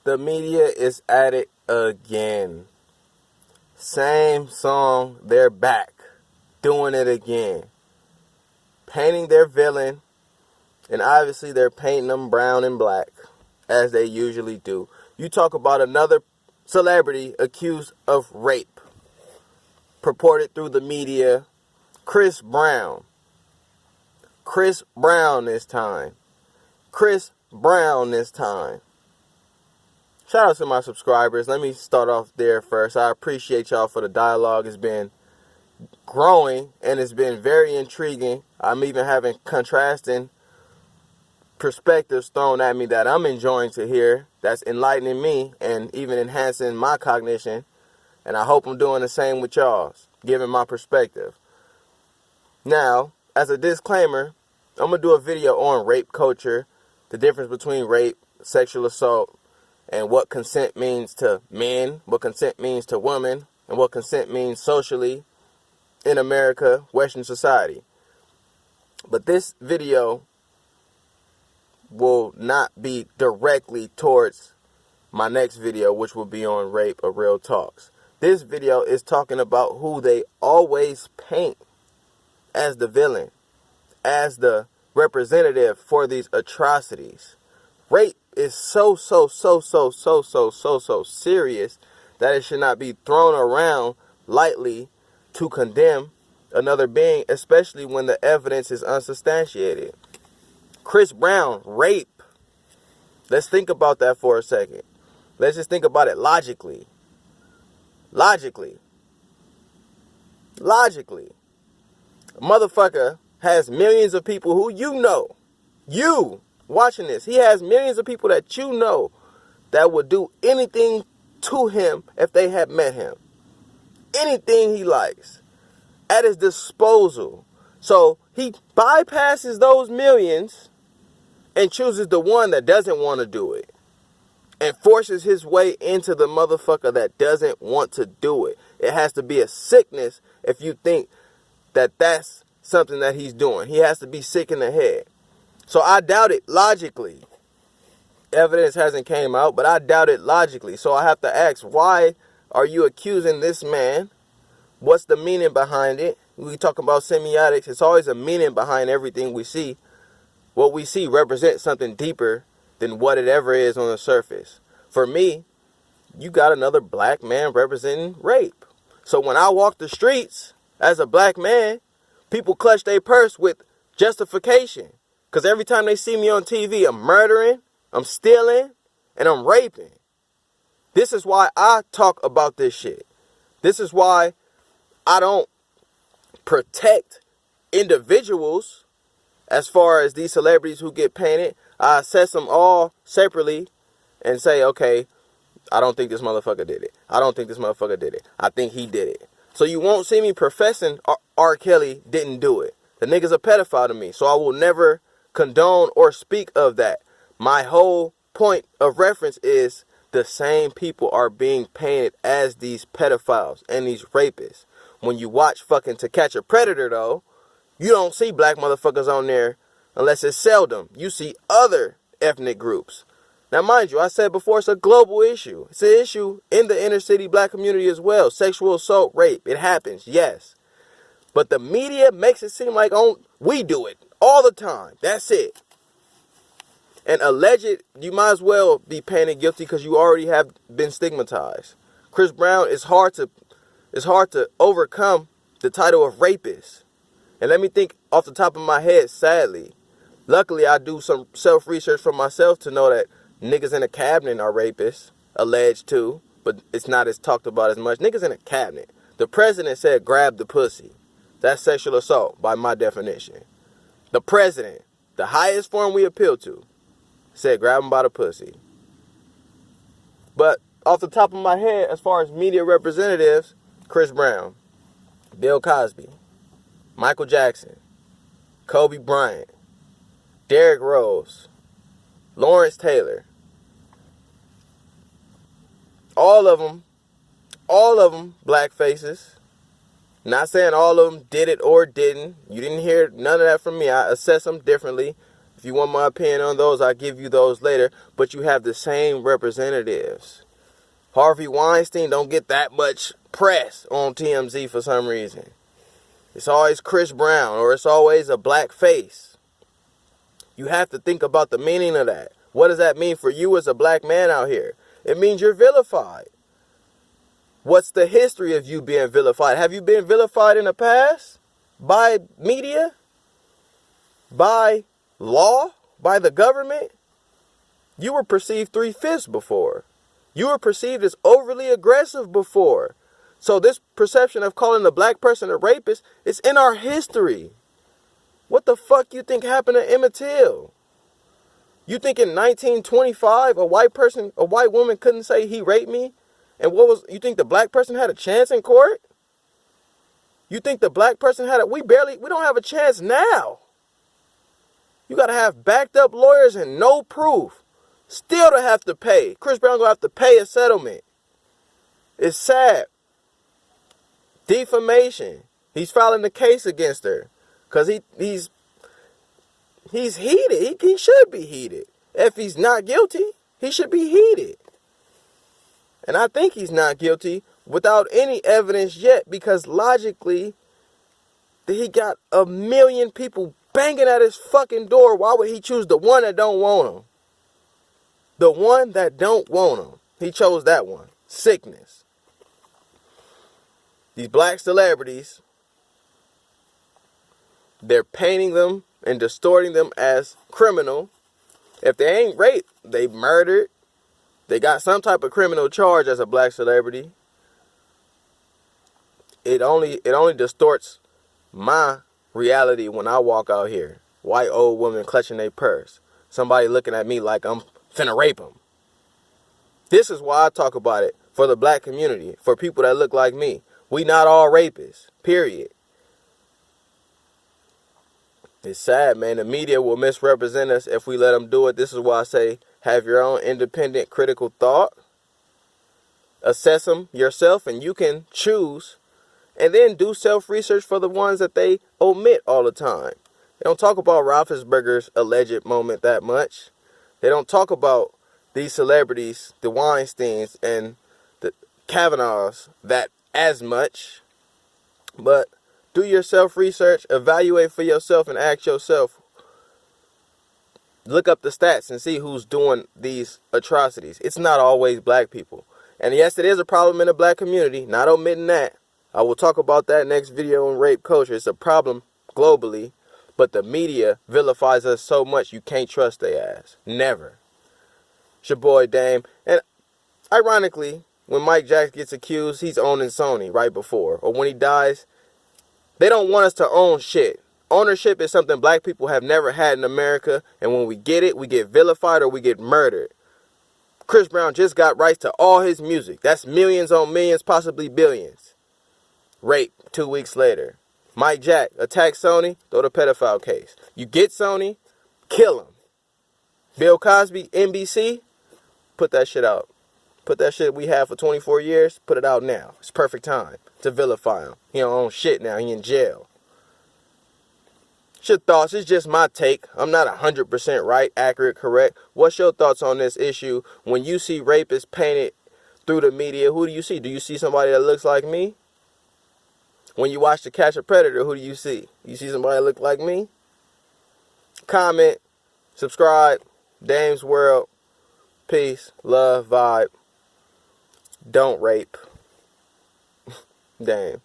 The media is at it again. Same song, they're back. Doing it again. Painting their villain, and obviously they're painting them brown and black, as they usually do. You talk about another celebrity accused of rape, purported through the media, Chris Brown. Chris Brown this time. Chris Brown this time. Shout out to my subscribers. Let me start off there first. I appreciate y'all for the dialogue. It's been growing and it's been very intriguing. I'm even having contrasting perspectives thrown at me that I'm enjoying to hear. That's enlightening me and even enhancing my cognition. And I hope I'm doing the same with y'all's, giving my perspective. Now, as a disclaimer, I'm going to do a video on rape culture, the difference between rape, sexual assault, and what consent means to men, what consent means to women, and what consent means socially in America, Western society. But this video will not be directly towards my next video, which will be on rape or real talks. This video is talking about who they always paint as the villain, as the representative for these atrocities. Rape is so serious that it should not be thrown around lightly to condemn another being, especially when the evidence is unsubstantiated. Chris Brown, rape. Let's think about that for a second. Let's just think about it logically. Logically. A motherfucker has millions of people who you watching this, he has millions of people that you know that would do anything to him if they had met him. Anything he likes at his disposal. So he bypasses those millions and chooses the one that doesn't want to do it and forces his way into the motherfucker that doesn't want to do it. It has to be a sickness if you think that that's something that he's doing. He has to be sick in the head. So I doubt it logically. Evidence hasn't came out, but I doubt it logically. So I have to ask, why are you accusing this man? What's the meaning behind it? We talk about semiotics. It's always a meaning behind everything we see. What we see represents something deeper than what it ever is on the surface. For me, you got another black man representing rape. So when I walk the streets as a black man, people clutch their purse with justification. Because every time they see me on TV, I'm murdering, I'm stealing, and I'm raping. This is why I talk about this shit. This is why I don't protect individuals as far as these celebrities who get painted. I assess them all separately and say, okay, I don't think this motherfucker did it. I don't think this motherfucker did it. I think he did it. So you won't see me professing R. Kelly didn't do it. The nigga's a pedophile to me, so I will never condone or speak of that. My whole point of reference is the same people are being painted as these pedophiles and these rapists. When you watch fucking To Catch a Predator, though, you don't see black motherfuckers on there unless it's seldom. You see other ethnic groups. Now, mind you, I said before, it's a global issue. It's an issue in the inner city black community as well. Sexual assault, rape, it happens, yes. But the media makes it seem like we do it all the time. That's it. And alleged, you might as well be painted guilty because you already have been stigmatized. Chris Brown, it's hard to overcome the title of rapist. And let me think off the top of my head, sadly. Luckily, I do some self-research for myself to know that niggas in a cabinet are rapists, alleged to, but it's not as talked about as much. Niggas in a cabinet. The president said grab the pussy. That's sexual assault by my definition. The president, the highest form we appeal to, said grab him by the pussy. But off the top of my head, as far as media representatives, Chris Brown, Bill Cosby, Michael Jackson, Kobe Bryant, Derrick Rose, Lawrence Taylor, all of them black faces. Not saying all of them did it or didn't. You didn't hear none of that from me. I assess them differently. If you want my opinion on those, I'll give you those later. But you have the same representatives. Harvey Weinstein don't get that much press on TMZ for some reason. It's always Chris Brown, or it's always a black face. You have to think about the meaning of that. What does that mean for you as a black man out here? It means you're vilified. What's the history of you being vilified? Have you been vilified in the past? By media? By law? By the government? You were perceived 3/5 before. You were perceived as overly aggressive before. So this perception of calling a black person a rapist is in our history. What the fuck you think happened to Emmett Till? You think in 1925 a white woman couldn't say he raped me? And you think the black person had a chance in court? You think the black person we don't have a chance now. You got to have backed up lawyers and no proof. Still to have to pay. Chris Brown gonna have to pay a settlement. It's sad. Defamation. He's filing the case against her. Because he's heated. He should be heated. If he's not guilty, he should be heated. And I think he's not guilty without any evidence yet, because logically, he got 1 million people banging at his fucking door. Why would he choose the one that don't want him? The one that don't want him. He chose that one. Sickness. These black celebrities, they're painting them and distorting them as criminal. If they ain't raped, they murdered. They got some type of criminal charge as a black celebrity. It only distorts my reality when I walk out here. White old woman clutching their purse. Somebody looking at me like I'm finna rape them. This is why I talk about it. For the black community. For people that look like me. We not all rapists. Period. It's sad, man. The media will misrepresent us if we let them do it. This is why I say, have your own independent critical thought. Assess them yourself, and you can choose. And then do self-research for the ones that they omit all the time. They don't talk about Roethlisberger's alleged moment that much. They don't talk about these celebrities, the Weinsteins and the Kavanaughs, that as much. But do your self-research, evaluate for yourself, and ask yourself, look up the stats and see who's doing these atrocities. It's not always black people. And yes, it is a problem in the black community, not omitting that. I will talk about that next video on rape culture. It's a problem globally, but the media vilifies us so much you can't trust their ass. Never. It's your boy Dame. And ironically, when Mike Jackson gets accused, he's owning Sony right before. Or when he dies, they don't want us to own shit. Ownership is something black people have never had in America. And when we get vilified or we get murdered. Chris Brown just got rights to all his music. That's millions on millions, possibly billions. Rape 2 weeks later. Mike Jack attacks Sony, throw the pedophile case. You get Sony, kill him. Bill Cosby, NBC, put that shit out. Put that shit we had for 24 years, put it out now. It's perfect time to vilify him. He don't own shit now. He in jail. What's your thoughts? It's just my take. I'm not 100% right, accurate, correct. What's your thoughts on this issue? When you see rapists painted through the media, who do you see? Do you see somebody that looks like me? When you watch To Catch a Predator, who do you see? You see somebody that look like me? Comment, subscribe, Dame's World, peace, love, vibe. Don't rape. Dame.